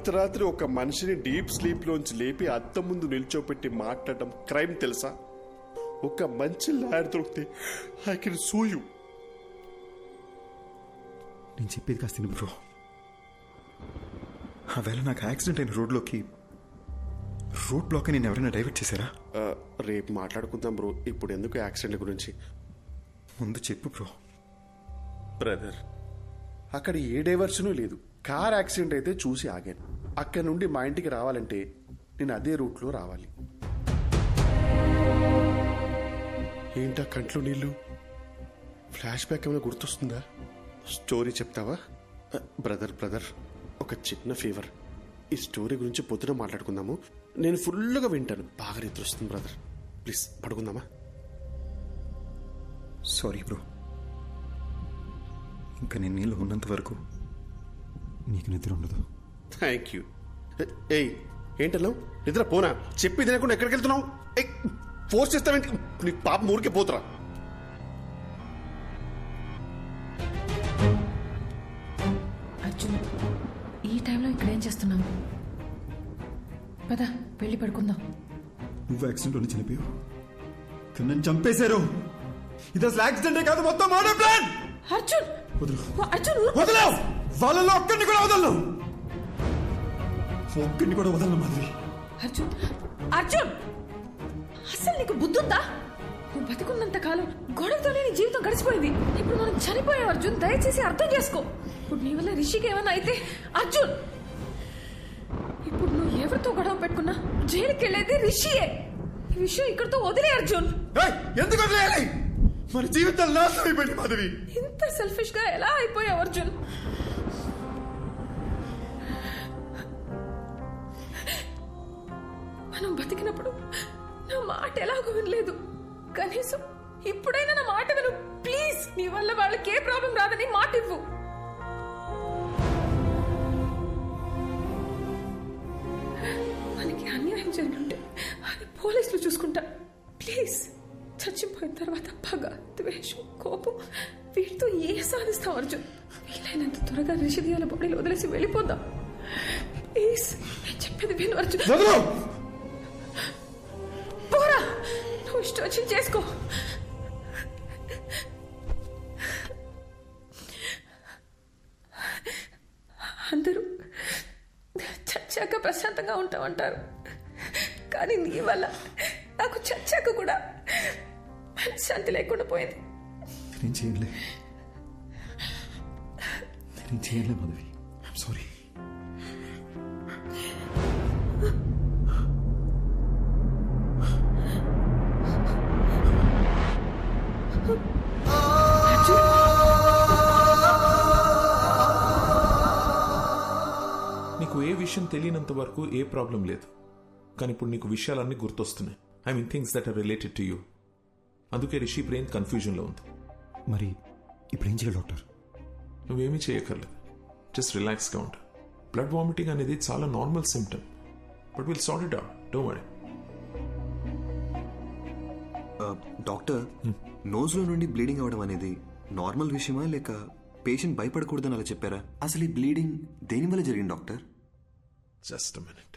అర్ధరాత్రి ఒక మనిషిని డీప్ స్లీప్ లోంచి లేపి అద్దం ముందు నిల్చోపెట్టి మాట్లాడడం క్రైమ్ తెలుసా? ఒక మంచి లాయర్ దొరికితే ఐ కెన్ సూ యూ. నేను చెప్పేది కాస్త బ్రో. ఆవేళ నాకు యాక్సిడెంట్ అయిన రోడ్లోకి రోడ్ బ్లాక్ నేను ఎవరైనా డైవర్ట్ చేశారా? రేపు మాట్లాడుకుందాం బ్రో, ఇప్పుడు ఎందుకు యాక్సిడెంట్ గురించి? ముందు చెప్పు బ్రో. బ్రదర్, అక్కడ ఏ డైవర్షను లేదు. కార్ యాక్సిడెంట్ అయితే చూసి ఆగాను. అక్కడ నుండి మా ఇంటికి రావాలంటే నేను అదే రూట్లో రావాలి. ఏంటా కంట్లో నీళ్ళు? ఫ్లాష్ బ్యాక్ ఏమైనా గుర్తొస్తుందా? స్టోరీ చెప్తావా? బ్రదర్ ఒక చిన్న ఫేవర్. ఈ స్టోరీ గురించి పొద్దున మాట్లాడుకుందాము. నేను ఫుల్గా వింటాను. బాగా నిద్ర వస్తుంది బ్రదర్. ప్లీజ్ పడుకుందామా? సారీ బ్రో, ఇంకా నేను నీళ్ళు ఉన్నంత వరకు నీకు నిద్ర ఉండదు. Thank you. ఏయ్ ఏంటన్నావు? నిద్ర పోనా? చెప్పి తినకుండా ఎక్కడికి వెళ్తున్నావు? ఫోర్స్ చేస్తావేంటి? నీ పాప ఊరికే పోతురా. అర్జున్, ఈ టైంలో ఇక్కడ ఏం చేస్తున్నావు? పద వెళ్ళి పడుకుందాం. నువ్వు యాక్సిడెంట్ చనిపోయావు, నన్ను చంపేశారు. ఇది అసలు యాక్సిడెంటే కాదు, మొత్తం మర్డర్ ప్లాన్. అర్జున్ అర్జున్ వదలవు. వాళ్ళలో ఒక్కడిని కూడా వదలను. ఒక్కడిని కూడా వదలను మాధవి. అర్జున్ అర్జున్, అసలు నీకు బుద్ధుందా? నువ్వు బతికున్నంత కాలం గొడవతోనే నీ జీవితం గడిచిపోయింది. ఇప్పుడు మనం చనిపోయాం అర్జున్, దయచేసి అర్థం చేసుకో. ఇప్పుడు నీ వల్ల రిషికి ఏమైనా అయితే అర్జున్, ఇప్పుడు నువ్వు ఎవరితో గొడవ పెట్టుకున్నా జైలుకి వెళ్ళేది రిషియే. ఈ విషయం ఇక్కడితో వదిలే అర్జున్. ఎందుకు వదిలేయాలి? మన జీవితాలు నాశనం అయిపోయింది మాధవి. ఇంత సెల్ఫిష్ గా ఎలా అయిపోయావు అర్జున్? మనం బతికినప్పుడు నా మాట ఎలాగో వినలేదు. కనీసం ఇప్పుడైనా నా మాట విను ప్లీజ్. నీ వల్ల వాళ్ళకి ఏ ప్రాబ్లం రాదని మాట ఇవ్వు. మనకి అన్యాయం జరుగుంటే అది పోలీసులు చూసుకుంటా. ప్లీజ్, చచ్చిపోయిన తర్వాత పగ, ద్వేషం, కోపం వీటితో ఏ సాధిస్తాం అర్జున్? వీలైనంత త్వరగా రిషిదియాల బాడీలో వదిలేసి వెళ్ళిపోదాం ప్లీజ్. నేను చెప్పేది విను అర్జున్. పోరా, నువ్వు ఇష్టం వచ్చి చేసుకో. అందరూ చచ్చాక ప్రశాంతంగా ఉంటామంటారు, కానీ నీ వల్ల నాకు చచ్చాక కూడా శాంతి లేకుండా పోయింది. నేను చేయలే మాధవి. I'm sorry. నీకు ఏ విషయం తెలియనంత వరకు ఏ ప్రాబ్లం లేదు, కానీ ఇప్పుడు నీకు విషయాలన్నీ గుర్తొస్తున్నాయి. I mean things that are related to you. అందుకే రిషి బ్రెయిన్ కన్ఫ్యూజన్లో ఉంది. మరి ఇప్పుడు ఏం చేయాలి డాక్టర్? నువ్వేమీ చేయక్కర్లేదు, జస్ట్ రిలాక్స్గా ఉంటా. బ్లడ్ వామిటింగ్ అనేది చాలా normal symptom, but will sort it out, don't worry. Doctor, నోజ్లో నుండి బ్లీడింగ్ అవడం అనేది నార్మల్ విషయమా లేక పేషెంట్ భయపడకూడదని అలా చెప్పారా? అసలు ఈ బ్లీడింగ్ దేనివల్ల జరిగింది డాక్టర్? Just a minute.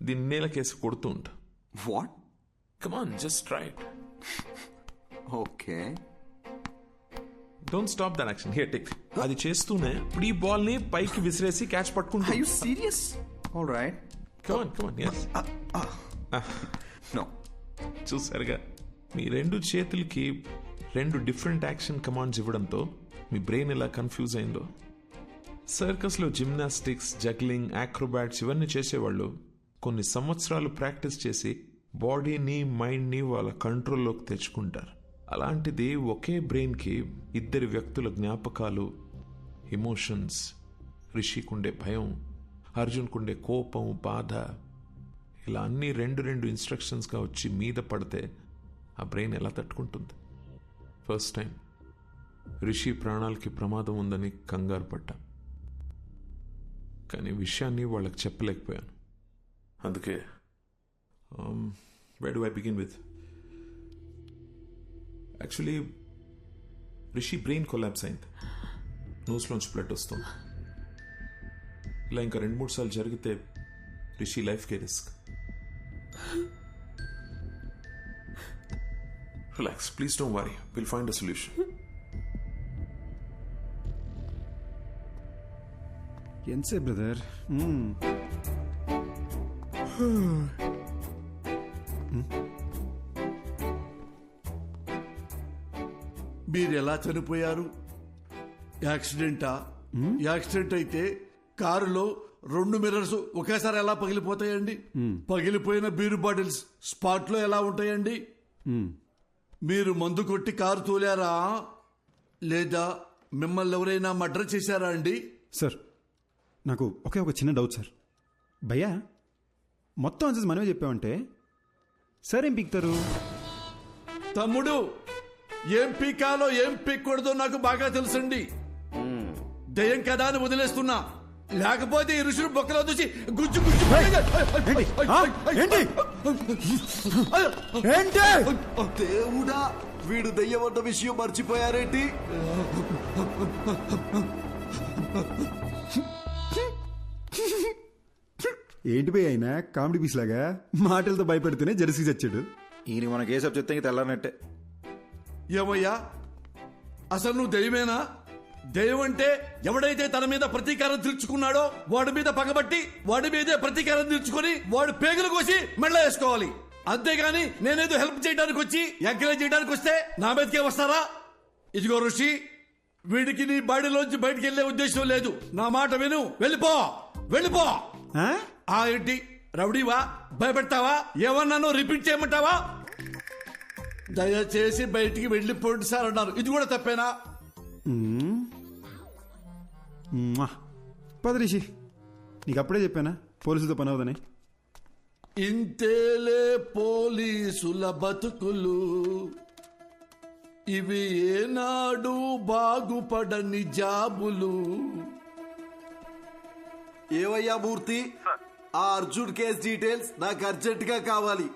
దీన్ని నేల కేసు కొడుతూ ఉంటా. What? Come on, just try it. Okay, don't stop that action. Here take. అది చేస్తూనే ఇప్పుడు ఈ బాల్ ని పైకి విసిరేసి క్యాచ్ పట్టుకుంటా. Are you serious? Alright, come on come on. yes. No. చూసారుగా, మీ రెండు చేతులకి రెండు డిఫరెంట్ యాక్షన్ కమాండ్స్ ఇవ్వడంతో మీ బ్రెయిన్ ఎలా కన్ఫ్యూజ్ అయిందో. సర్కస్లో జిమ్నాస్టిక్స్, జగ్లింగ్, యాక్రోబాట్స్ ఇవన్నీ చేసేవాళ్ళు కొన్ని సంవత్సరాలు ప్రాక్టీస్ చేసి బాడీని, మైండ్ని వాళ్ళ కంట్రోల్లోకి తెచ్చుకుంటారు. అలాంటిది ఒకే బ్రెయిన్కి ఇద్దరి వ్యక్తుల జ్ఞాపకాలు, ఎమోషన్స్, రిషికుండే భయం, అర్జున్కుండే కోపం, బాధ, ఇలా అన్నీ రెండు ఇన్స్ట్రక్షన్స్గా వచ్చి మీద పడితే ఆ బ్రెయిన్ ఎలా తట్టుకుంటుంది? ఫస్ట్ టైం రిషి ప్రాణాలకి ప్రమాదం ఉందని కంగారు పడ్డా, కానీ విషయాన్ని వాళ్ళకి చెప్పలేకపోయాను. అందుకే where do I begin with? Actually, Rishi brain collapse అయింది. నోస్లోంచి బ్లడ్ వస్తుంది. ఇలా ఇంకా 2-3 సార్లు జరిగితే రిషి లైఫ్కే risk. Relax, please don't worry, will find a solution. ఎంతసేపు బ్రదర్? మీరు ఎలా చనిపోయారు? యాక్సిడెంటా? యాక్సిడెంట్ అయితే కారులో 2 మిర్రర్స్ ఒకేసారి ఎలా పగిలిపోతాయండి? పగిలిపోయిన బీరు బాటిల్స్ స్పాట్ లో ఎలా ఉంటాయండి? మీరు మందు కొట్టి కారు తోలారా, లేదా మిమ్మల్ని ఎవరైనా మర్డర్ చేశారా అండి? సార్, నాకు ఒకే ఒక చిన్న డౌట్ సార్. భయ్యా, మొత్తం ఆన్సర్స్ మనమే చెప్పామంటే సార్ ఏం పీక్తారు? తమ్ముడు, ఏం పీకాలో ఏం పీక్కూడదో నాకు బాగా తెలుసండి. దయ్యం కదా అని వదిలేస్తున్నా, లేకపోతే ఈ ఋషులు బొక్కలో దూసి గుజ్జు గుజ్జు. దేవుడా, వీడు దయ్యమన్న విషయం మర్చిపోయారేంటి? ఏంటి భయ్య అయినా కామెడీ పీస్ లాగా మాటలతో భయపెడుతూనే జెర్సీ చచ్చాడు. ఈయన మన కేసు చెప్తే తెల్లారనట్టే. ఏమయ్యా, అసలు నువ్వు దయ్యమేనా? దయ్యం అంటే ఎవడైతే తన మీద ప్రతీకారం తీర్చుకున్నాడో వాడి మీద పగబట్టి వాడి మీదే ప్రతీకారం తీర్చుకొని వాడు పేగులు కోసి మెళ్ళ వేసుకోవాలి. అంతేగాని నేనేదో హెల్ప్ చేయడానికి వచ్చి ఎంకరేజ్ చేయడానికి వస్తే నా మీదకే వస్తారా? ఇదిగో ఋషి, వీడికి నీ బాడీలోంచి బయటికి వెళ్లే ఉద్దేశం లేదు. నా మాట విను, వెళ్ళిపో వెళ్ళిపో. ఏంటి రౌడీవా? భయపెడతావా? ఏమన్నానో రిపీట్ చేయమంటావా? దయచేసి బయటికి వెళ్ళిపోండి సార్ అన్నారు. ఇది కూడా తప్పేనా? పద రిషి, నీకు అప్పుడే చెప్పానా పోలీసులతో పని అవదని. ఇంతేలే పోలీసుల బతుకులు, ఇవి ఏనాడు బాగుపడని జాబులు. ఏవయ్యా మూర్తి, ఆ అర్జున్ కేసు డీటెయిల్స్ నాకు అర్జెంట్ గా కావాలి.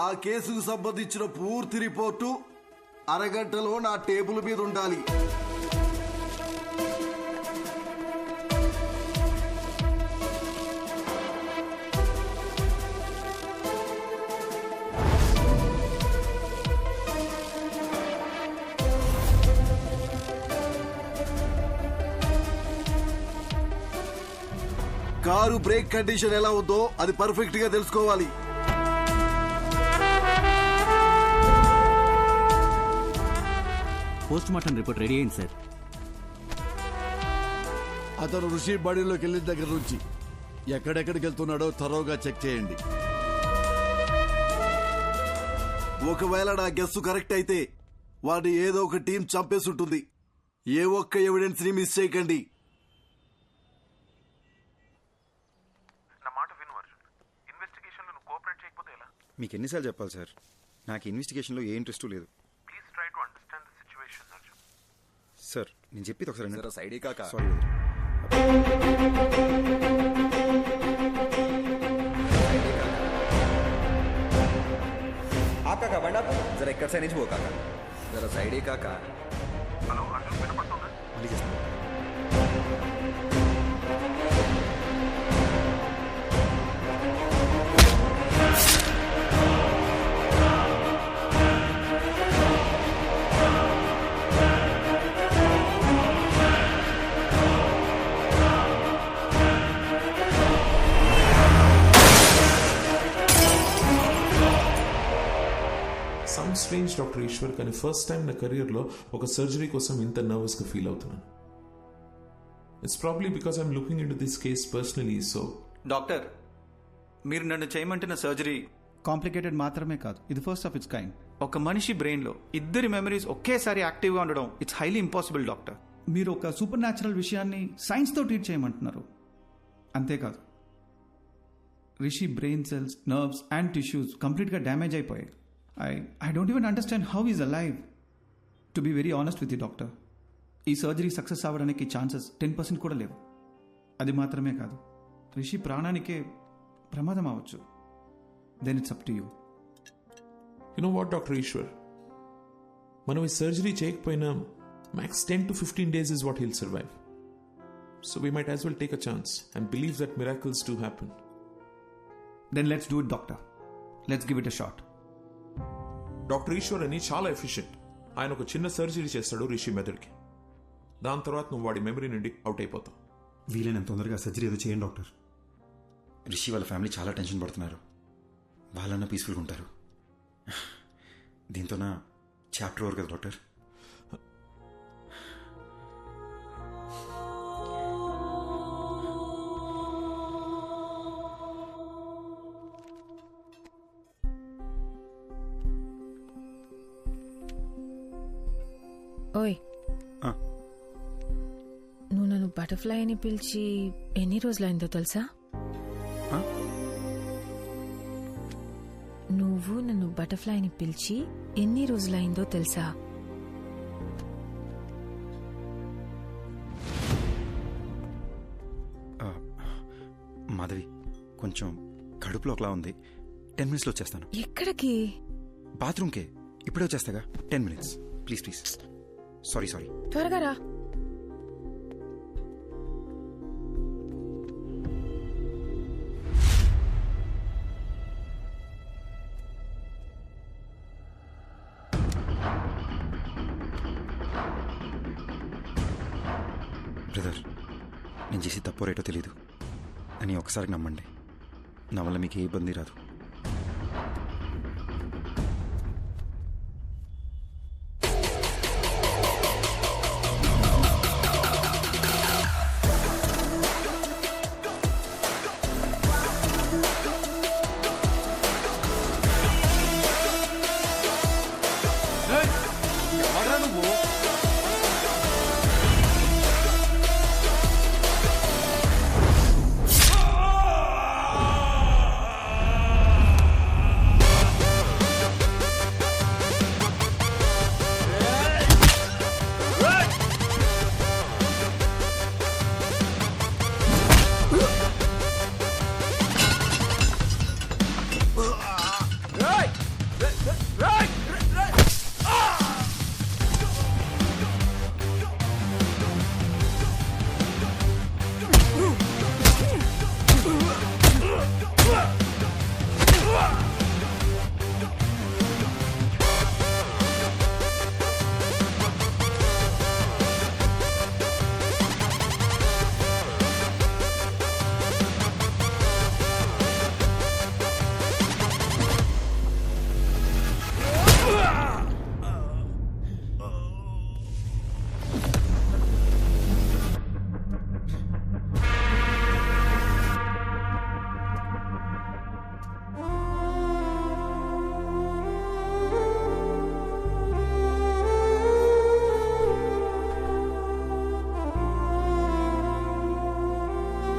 ఆ కేసుకు సంబంధించిన పూర్తి రిపోర్టు అరగంటలో నా టేబుల్ మీద ఉండాలి. కారు బ్రేక్ కండిషన్ ఎలా ఉందో అది పర్ఫెక్ట్ గా తెలుసుకోవాలి. పోస్ట్ మార్టం రిపోర్ట్ రెడీ అయింది సార్. అతను ఋషి బాడీలోకి వెళ్ళిన దగ్గర నుంచి ఎక్కడెక్కడికి వెళ్తున్నాడో త్వరగా చెక్ చేయండి. ఒకవేళ నా గెస్సు కరెక్ట్ అయితే వాడిని ఏదో ఒక టీం చంపేసి ఉంటుంది. ఏ ఒక్క ఎవిడెన్స్ ని మిస్ చేయకండి. మీకు ఎన్నిసార్లు చెప్పాలి సార్, నాకు ఇన్వెస్టిగేషన్లో ఏ ఇంట్రెస్ట్ లేదు. సార్ నేను చెప్పేది ఒకసారి సైడ్ కాక సారీ. కాకా బండా జర ఎక్కడ సైడ్ నుంచి పో కాకా, జర సైడే కాకా. మళ్ళీ చేస్తాను. సమ్ స్ట్రేంజ్ డాక్టర్ ఈశ్వర్, కానీ ఫస్ట్ టైం నా కెరియర్లో ఒక సర్జరీ కోసం ఇంత నర్వస్గా ఫీల్ అవుతున్నాను. It's probably because I'm looking in to this case personally. So doctor, మీరు నన్ను చేయమంటున్న సర్జరీ కాంప్లికేటెడ్ మాత్రమే కాదు, ఇది ఫస్ట్ ఆఫ్ ఇట్స్ కైండ్. ఒక మనిషి బ్రెయిన్లో ఇద్దరి మెమరీస్ ఒకేసారి యాక్టివ్గా ఉండడం ఇట్స్ హైలీ ఇంపాసిబుల్ డాక్టర్. మీరు ఒక సూపర్ న్యాచురల్ విషయాన్ని సైన్స్తో ట్రీట్ చేయమంటున్నారు. అంతేకాదు, Rishi brain cells, nerves and tissues కంప్లీట్గా డ్యామేజ్ అయిపోయాయి. I don't even understand how he's alive. To be very honest with you, doctor, ఈ సర్జరీ సక్సెస్ అవ్వడానికి ఛాన్సెస్ 10% కూడా లేవు. అది మాత్రమే కాదు, రిషి ప్రాణానికే ప్రమాదం అవ్వచ్చు. Then it's up to you. You know what doctor Eshwar, మనం ఈ సర్జరీ చేయకపోయినా Max 10 to 15 days is what he'll survive. So we might as well take a chance and believe that miracles do happen. Then let's do it, doctor. Let's give it a shot. Doctor Eshwar అని చాలా efficient. ఆయన ఒక చిన్న surgery చేస్తాడు రిషి మెదడుకి. దాని తర్వాత నువ్వు వాడి మెమరీ నుండి అవుట్ అయిపోతావు. వీలైనంత తొందరగా సర్జరీ ఏదో చేయండి డాక్టర్. రిషి వాళ్ళ ఫ్యామిలీ చాలా టెన్షన్ పడుతున్నారు. వాళ్ళన్నా పీస్ఫుల్గా ఉంటారు. దీంతో నా చాప్టర్ ఓవర్ కదా డాక్టర్. ఓయ్, ఆ. నువ్వు నన్ను బటర్ఫ్లై అని పిలిచి ఎన్ని రోజులైందో తెలుసా? ఆ? నువ్వు నన్ను బటర్ఫ్లై అని పిలిచి ఎన్ని రోజులైందో తెలుసా? మాధవి, కొంచెం కడుపులో ఒకలా ఉంది. 10 minutesలో వచ్చేస్తాను. ఎక్కడికి? బాత్రూమ్కే. ఇప్పుడే వచ్చేస్తాగా. 10 minutes ప్లీజ్ ప్లీజ్. సారీ. త్వరగా రా. బ్రదర్, నేను చేసి తప్పో రేటో తెలీదు అని ఒకసారి నమ్మండి. నా వల్ల మీకు ఏ ఇబ్బంది రాదు.